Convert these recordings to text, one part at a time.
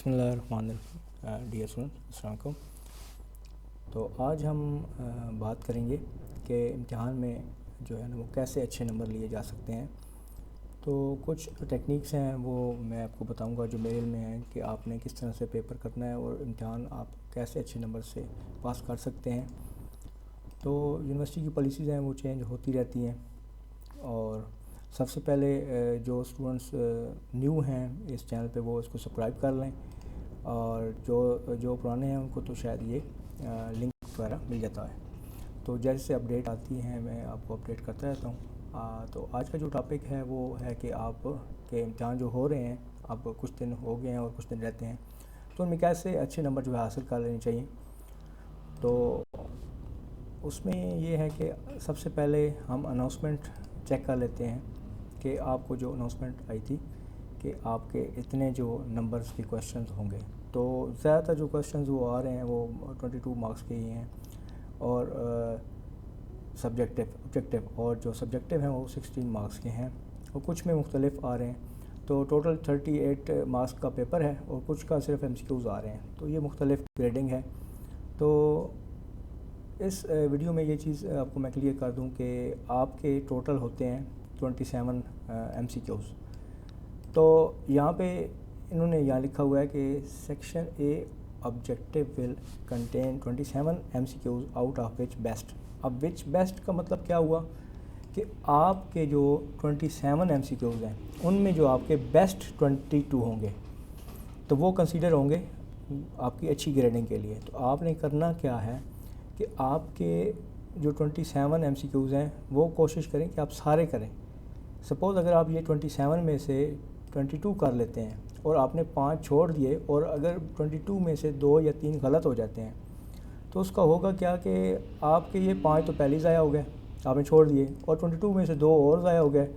बिस्मिल्लाहिर्रहमानिर्रहीम। Dear students, अस्सलाम वालेकुम। तो आज हम बात करेंगे कि इम्तिहान में जो है ना वो कैसे अच्छे नंबर लिए जा सकते हैं। तो कुछ टेक्निक्स हैं वो मैं आपको बताऊंगा जो मेरे में हैं कि आपने किस तरह से पेपर करना है और इम्तिहान आप कैसे अच्छे नंबर से पास कर सकते हैं। तो यूनिवर्सिटी की पॉलिसीज़ हैं वो चेंज होती रहती हैं और सबसे पहले जो स्टूडेंट्स न्यू हैं इस चैनल पे वो इसको सब्सक्राइब कर लें, और जो पुराने हैं उनको तो शायद ये लिंक वगैरह मिल जाता है। तो जैसे अपडेट आती हैं मैं आपको अपडेट करता रहता हूँ। तो आज का जो टॉपिक है वो है कि आप के इम्तिहान जो हो रहे हैं, अब कुछ दिन हो गए हैं और कुछ दिन रहते हैं, तो उनमें कैसे अच्छे नंबर जो है हासिल कर लेने चाहिए। तो उसमें ये है कि सबसे पहले हम अनाउंसमेंट चेक कर लेते हैं कि आपको जो अनाउंसमेंट आई थी कि आपके इतने जो नंबर्स के क्वेश्चंस होंगे। तो ज़्यादातर जो क्वेश्चंस वो आ रहे हैं वो 22 मार्क्स के ही हैं और ऑब्जेक्टिव और जो सब्जेक्टिव हैं वो 16 मार्क्स के हैं और कुछ में मुख्तलिफ आ रहे हैं। तो टोटल 38 मार्क्स का पेपर है और कुछ का सिर्फ MCQs आ रहे हैं, तो ये मुख्तलिफ ग्रेडिंग है। तो इस वीडियो में ये चीज़ आपको मैं क्लियर कर दूं कि आपके टोटल होते हैं 27 MCQs। तो यहाँ पे इन्होंने यहाँ लिखा हुआ है कि section A objective will contain 27 MCQs out of which best. अब विच बेस्ट का मतलब क्या हुआ कि आपके जो 27 MCQs हैं उनमें जो आपके बेस्ट 22 होंगे तो वो कंसीडर होंगे आपकी अच्छी ग्रेडिंग के लिए। तो आपने करना क्या है कि आपके जो 27 MCQs हैं वो कोशिश करें कि आप सारे करें। सपोज़ अगर आप ये 27 में से 22 कर लेते हैं और आपने 5 छोड़ दिए और अगर 22 में से 2 या 3 गलत हो जाते हैं तो उसका होगा क्या कि आपके ये 5 तो पहले ही ज़ाया हो गए, आपने छोड़ दिए, और 22 में से 2 और ज़ाया हो गए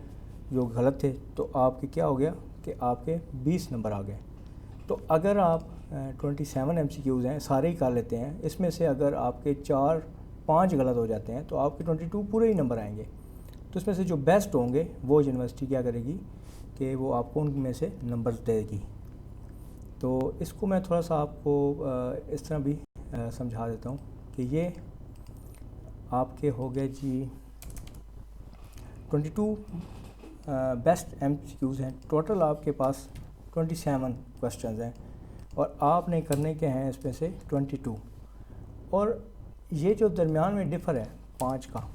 जो गलत थे, तो आपके क्या हो गया कि आपके 20 नंबर आ गए। तो अगर आप 27 MCQs हैं सारे ही कर लेते हैं, इसमें से अगर आपके 4-5 गलत हो जाते हैं तो आपके 22 पूरे ही नंबर आएंगे। तो इसमें से जो बेस्ट होंगे वो यूनिवर्सिटी क्या करेगी कि वो आपको उनमें से नंबर देगी। तो इसको मैं थोड़ा सा आपको इस तरह भी समझा देता हूँ कि ये आपके हो गए जी 22 बेस्ट MCQs हैं। टोटल आपके पास 27 क्वेश्चंस हैं और आपने करने के हैं इसमें से 22। और ये जो दरमियान में डिफ़र है 5 का,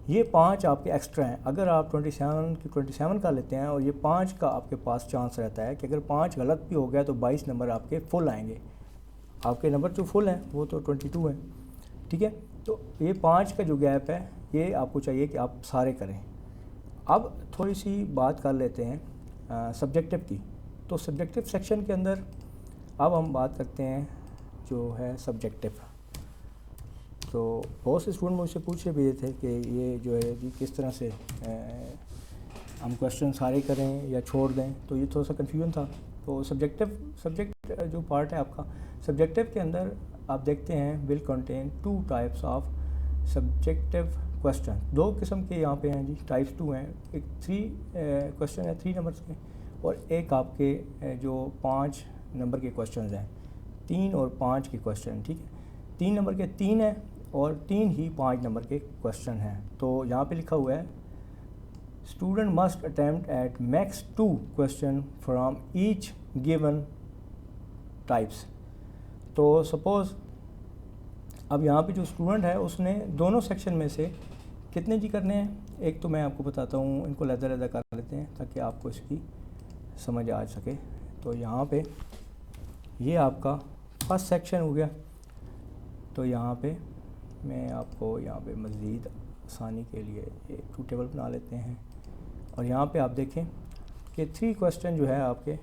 ये 5 आपके एक्स्ट्रा हैं। अगर आप 27 की 27 का लेते हैं और ये 5 का आपके पास चांस रहता है कि अगर 5 गलत भी हो गया तो 22 नंबर आपके फुल आएंगे। आपके नंबर जो फुल हैं वो तो 22 हैं, ठीक है। तो ये 5 का जो गैप है ये आपको चाहिए कि आप सारे करें। अब थोड़ी सी बात कर लेते हैं सब्जेक्टिव की। तो सब्जेक्टिव सेक्शन के अंदर अब हम बात करते हैं जो है सब्जेक्टिव। तो बहुत से स्टूडेंट मुझसे पूछे भी थे कि ये जो है जी किस तरह से हम क्वेश्चन सारे करें या छोड़ दें, तो ये थोड़ा सा कन्फ्यूजन था। तो सब्जेक्ट जो पार्ट है आपका सब्जेक्टिव के अंदर आप देखते हैं will contain 2 types of subjective question. 2 किस्म के यहाँ पे हैं जी, टाइप्स 2 हैं। एक 3 क्वेश्चन है 3 नंबर्स के, और एक आपके जो 5 नंबर के क्वेश्चन हैं, 3 और 5 के क्वेश्चन, ठीक है। 3 नंबर के 3 हैं और 3 ही 5 नंबर के क्वेश्चन हैं। तो यहाँ पे लिखा हुआ है student must attempt at max 2 question from each given types. तो सपोज़ अब यहाँ पे जो स्टूडेंट है उसने दोनों सेक्शन में से कितने जी करने हैं, एक तो मैं आपको बताता हूँ, इनको लहदा कर लेते हैं ताकि आपको इसकी समझ आ सके। तो यहाँ पे ये आपका फर्स्ट सेक्शन हो गया। तो यहाँ पे मैं आपको यहाँ पे मज़ीद आसानी के लिए एक 2 टेबल बना लेते हैं, और यहाँ पे आप देखें कि 3 क्वेश्चन जो है आपके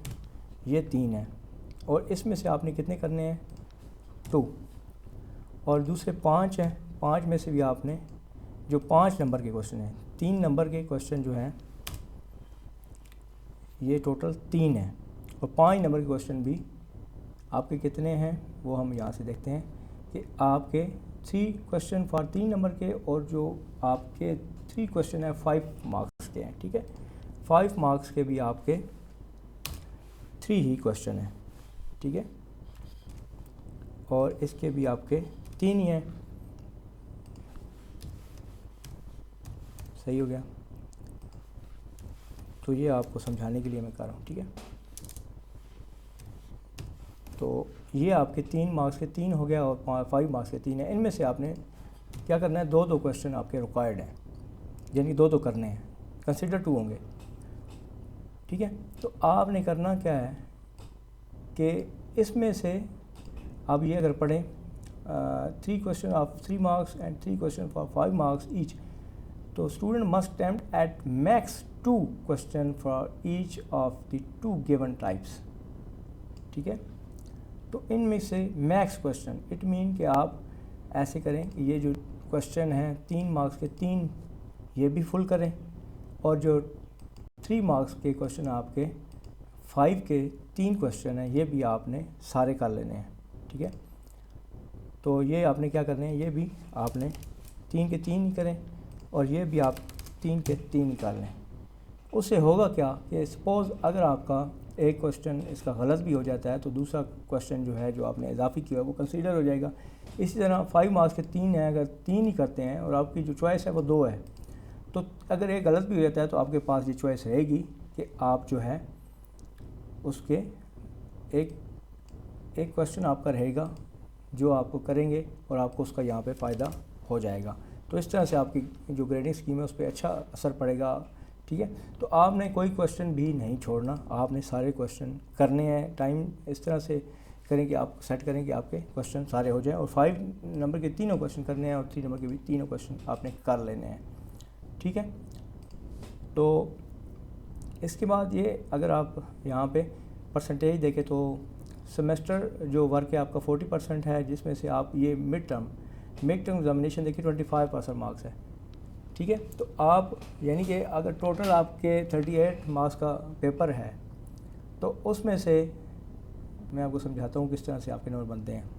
ये 3 हैं और इसमें से आपने कितने करने हैं 2, और दूसरे 5 हैं। 5 में से भी आपने जो 5 नंबर के क्वेश्चन हैं, 3 नंबर के क्वेश्चन जो हैं ये टोटल 3 हैं, और 5 नंबर के क्वेश्चन भी आपके कितने हैं वो हम यहाँ से देखते हैं कि आपके 3 क्वेश्चन फॉर 3 नंबर के, और जो आपके 3 क्वेश्चन है 5 मार्क्स के हैं, ठीक है। 5 मार्क्स के भी आपके 3 ही क्वेश्चन हैं, ठीक है, और इसके भी आपके 3 ही हैं। सही हो गया। तो ये आपको समझाने के लिए मैं कर रहा हूँ, ठीक है। तो ये आपके 3 मार्क्स के 3 हो गया और 5 मार्क्स के 3 है। इनमें से आपने क्या करना है, 2 क्वेश्चन आपके रिक्वायर्ड हैं, यानी 2 करने हैं, कंसिडर 2 होंगे, ठीक है। तो आपने करना क्या है कि इसमें से आप ये अगर पढ़ें 3 question of 3 marks and 3 question for 5 marks each, तो student must attempt at max 2 question for each of the 2 given types, ठीक है। तो इनमें से मैक्स क्वेश्चन, इट मीन कि आप ऐसे करें कि ये जो क्वेश्चन हैं 3 मार्क्स के 3 ये भी फुल करें, और जो 3 मार्क्स के क्वेश्चन आपके 5 के 3 क्वेश्चन हैं ये भी आपने सारे कर लेने हैं, ठीक है। तो ये आपने क्या करने हैं, ये भी आपने 3 के 3 ही करें और ये भी आप 3 के 3 निकाल लें। उससे होगा क्या कि सपोज़ अगर आपका एक क्वेश्चन इसका गलत भी हो जाता है तो दूसरा क्वेश्चन जो है जो आपने इजाफी किया है वो कंसीडर हो जाएगा। इसी तरह 5 मार्क्स के 3 हैं, अगर 3 ही करते हैं और आपकी जो चॉइस है वो 2 है, तो अगर एक गलत भी हो जाता है तो आपके पास ये चॉइस रहेगी कि आप जो है उसके एक क्वेश्चन आपका रहेगा जो आपको करेंगे और आपको उसका यहाँ पे फ़ायदा हो जाएगा। तो इस तरह से आपकी जो ग्रेडिंग स्कीम है उस पर अच्छा असर पड़ेगा, ठीक है। तो आपने कोई क्वेश्चन भी नहीं छोड़ना, आपने सारे क्वेश्चन करने हैं। टाइम इस तरह से करें कि आप सेट करें कि आपके क्वेश्चन सारे हो जाएं, और 5 नंबर के 3 क्वेश्चन करने हैं और 3 नंबर के भी 3 क्वेश्चन आपने कर लेने हैं, ठीक है। तो इसके बाद ये अगर आप यहाँ पे परसेंटेज देखें तो सेमेस्टर जो वर्क है आपका 40% है, जिसमें से आप ये मिड टर्म एग्जामिनेशन देखिए 25% मार्क्स है, ठीक है। तो आप यानी कि अगर टोटल आपके 38 मार्क्स का पेपर है तो उसमें से मैं आपको समझाता हूँ किस तरह से आपके नंबर बनते हैं।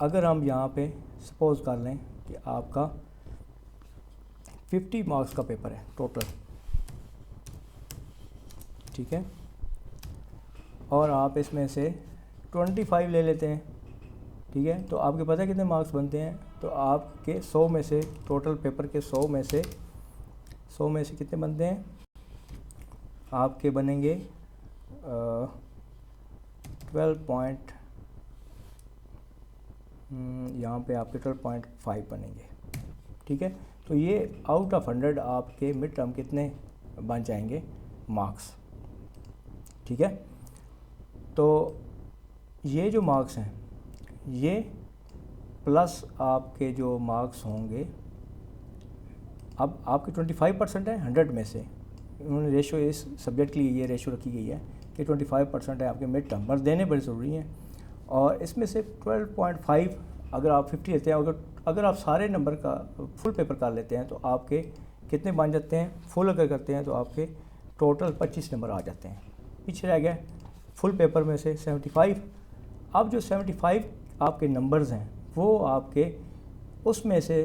अगर हम यहाँ पे सपोज़ कर लें कि आपका 50 मार्क्स का पेपर है टोटल, ठीक है, और आप इसमें से 25 ले लेते हैं, ठीक है। तो आपके पता है कितने मार्क्स बनते हैं, तो आपके 100 में से टोटल पेपर के 100 में से कितने बनते हैं, आपके बनेंगे 12 यहाँ पे आपके 12.5 बनेंगे, ठीक है। तो ये आउट ऑफ 100 आपके मिड टर्म कितने बन जाएंगे मार्क्स, ठीक है। तो ये जो मार्क्स हैं ये प्लस आपके जो मार्क्स होंगे, अब आपके 25% है 100 में से, उन्होंने रेशो इस सब्जेक्ट के लिए ये रेशो रखी गई है कि 25% है आपके मिड टर्म, पर देने बड़े ज़रूरी हैं। और इसमें से 12.5 अगर आप 50 लेते हैं, अगर आप सारे नंबर का फुल पेपर कर लेते हैं तो आपके कितने बन जाते हैं, फुल अगर करते हैं तो आपके टोटल 25 नंबर आ जाते हैं। पीछे रह गया फुल पेपर में से 75। अब जो 75 आपके नंबर्स हैं वो आपके उसमें से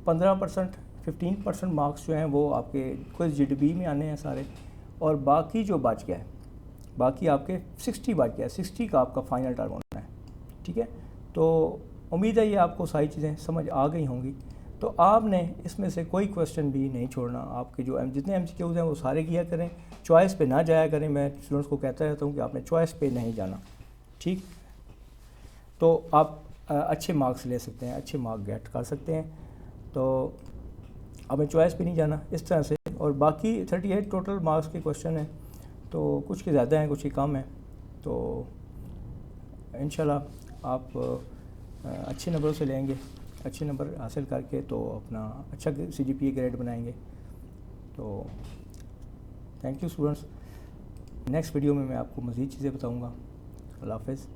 15% 15% मार्क्स जो हैं वो आपके क्विज़ जीडीपी में आने हैं सारे, और बाकी जो बच गया है, बाकी आपके 60 बच गया है, 60 का आपका फाइनल टर्म होना है, ठीक है। तो उम्मीद है ये आपको सारी चीज़ें समझ आ गई होंगी। तो आपने इसमें से कोई क्वेश्चन भी नहीं छोड़ना, आपके जो जितने MCQs हैं वो सारे किया करें, चॉइस पे ना जाया करें। मैं स्टूडेंट्स को कहता रहता हूँ कि आपने चॉइस पे नहीं जाना, ठीक। तो आप अच्छे मार्क्स ले सकते हैं, अच्छे मार्क गेट कर सकते हैं। तो आपने चॉइस पे नहीं जाना इस तरह से। और बाकी 38 टोटल मार्क्स के क्वेश्चन हैं, तो कुछ के ज़्यादा हैं कुछ के कम हैं। तो इंशाल्लाह आप अच्छे नंबरों से लेंगे, अच्छे नंबर हासिल करके तो अपना अच्छा CGPA ग्रेड बनाएंगे। तो thank you students. Next video में मैं आपको मज़ीद चीज़ें बताऊँगा। अल्लाह हाफ़िज़।